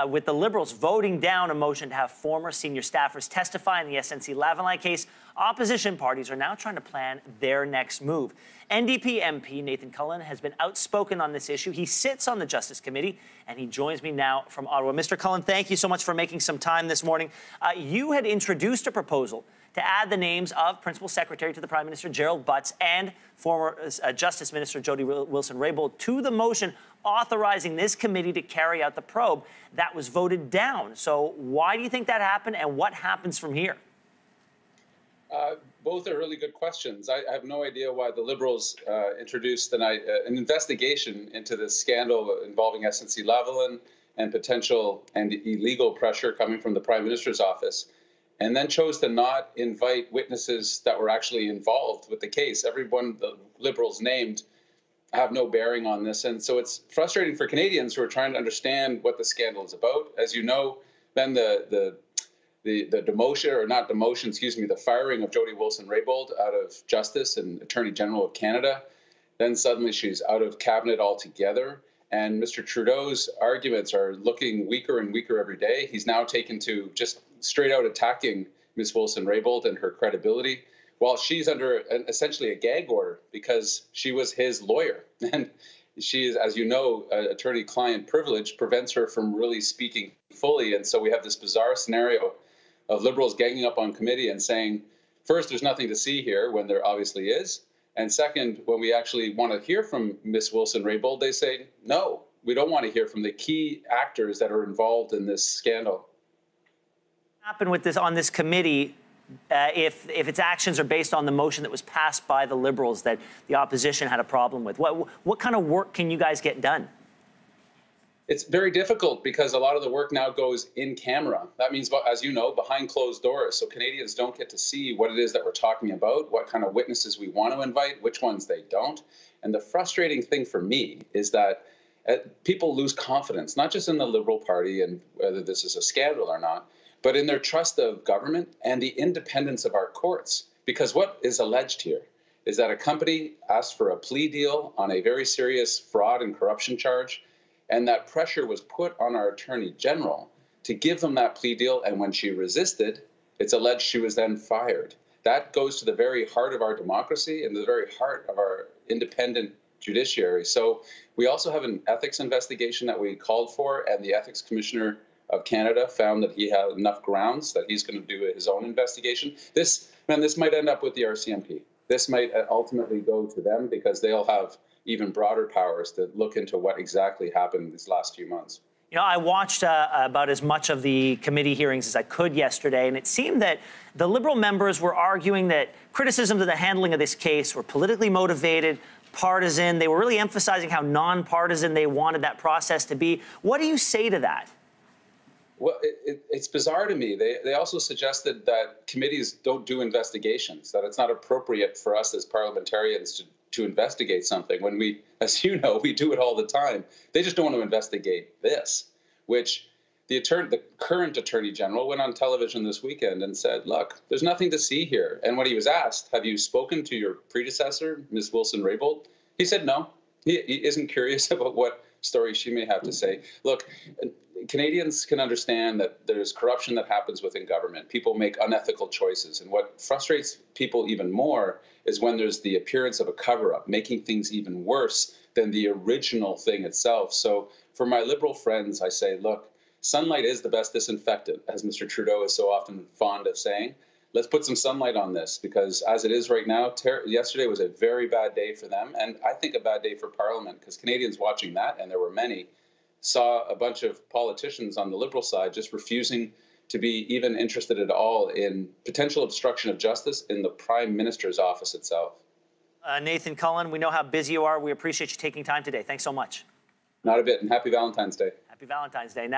with the Liberals voting down a motion to have former senior staffers testify in the SNC-Lavalin case. Opposition parties are now trying to plan their next move. NDP MP Nathan Cullen has been outspoken on this issue. He sits on the Justice Committee, and he joins me now from Ottawa. Mr. Cullen, thank you so much for making some time this morning. You had introduced a proposal to add the names of Principal Secretary to the Prime Minister Gerald Butts and former Justice Minister Jody Wilson-Raybould to the motion authorizing this committee to carry out the probe. That was voted down. So why do you think that happened, and what happens from here? Both are really good questions. I have no idea why the Liberals introduced an investigation into this scandal involving SNC-Lavalin and potential and illegal pressure coming from the Prime Minister's office, and then chose to not invite witnesses that were actually involved with the case. Everyone the Liberals named have no bearing on this. And so it's frustrating for Canadians who are trying to understand what the scandal is about. As you know, then the demotion, or not demotion, excuse me, the firing of Jody Wilson-Raybould out of Justice and Attorney General of Canada. Then suddenly she's out of cabinet altogether. And Mr. Trudeau's arguments are looking weaker and weaker every day. He's now taken to just straight out attacking Ms. Wilson-Raybould and her credibility, while she's under essentially a gag order because she was his lawyer. And she is, as you know, attorney-client privilege prevents her from really speaking fully. And so we have this bizarre scenario of Liberals ganging up on committee and saying, first, there's nothing to see here when there obviously is. And second, when we actually want to hear from Ms. Wilson-Raybould, they say, no, we don't want to hear from the key actors that are involved in this scandal. What happened with this on this committee if its actions are based on the motion that was passed by the Liberals that the opposition had a problem with? What kind of work can you guys get done? It's very difficult because a lot of the work now goes in camera. That means, as you know, behind closed doors. So Canadians don't get to see what it is that we're talking about, what kind of witnesses we want to invite, which ones they don't. And the frustrating thing for me is that people lose confidence, not just in the Liberal Party and whether this is a scandal or not, but in their trust of government and the independence of our courts. Because what is alleged here is that a company asked for a plea deal on a very serious fraud and corruption charge, and that pressure was put on our Attorney General to give them that plea deal, and when she resisted, it's alleged she was then fired. That goes to the very heart of our democracy and the very heart of our independent judiciary. So we also have an ethics investigation that we called for, and the Ethics Commissioner of Canada found that he had enough grounds that he's going to do his own investigation. This might end up with the RCMP. This might ultimately go to them because they'll have even broader powers to look into what exactly happened these last few months. You know, I watched about as much of the committee hearings as I could yesterday, and it seemed that the Liberal members were arguing that criticisms of the handling of this case were politically motivated, partisan. They were really emphasizing how nonpartisan they wanted that process to be. What do you say to that? Well, it's bizarre to me. They also suggested that committees don't do investigations, that it's not appropriate for us as parliamentarians to investigate something when we, as you know, we do it all the time. They just don't want to investigate this, which the current Attorney General went on television this weekend and said, look, there's nothing to see here. And when he was asked, have you spoken to your predecessor, Ms. Wilson-Raybould? He said no. He isn't curious about what story she may have to say. Look, Canadians can understand that there's corruption that happens within government. People make unethical choices. And what frustrates people even more is when there's the appearance of a cover-up, making things even worse than the original thing itself. So for my Liberal friends, I say, look, sunlight is the best disinfectant, as Mr. Trudeau is so often fond of saying. Let's put some sunlight on this, because as it is right now, yesterday was a very bad day for them, and I think a bad day for Parliament, because Canadians watching that, and there were many, saw a bunch of politicians on the Liberal side just refusing to be even interested at all in potential obstruction of justice in the Prime Minister's office itself. Nathan Cullen, we know how busy you are. We appreciate you taking time today. Thanks so much. Not a bit, and happy Valentine's Day. Happy Valentine's Day. Now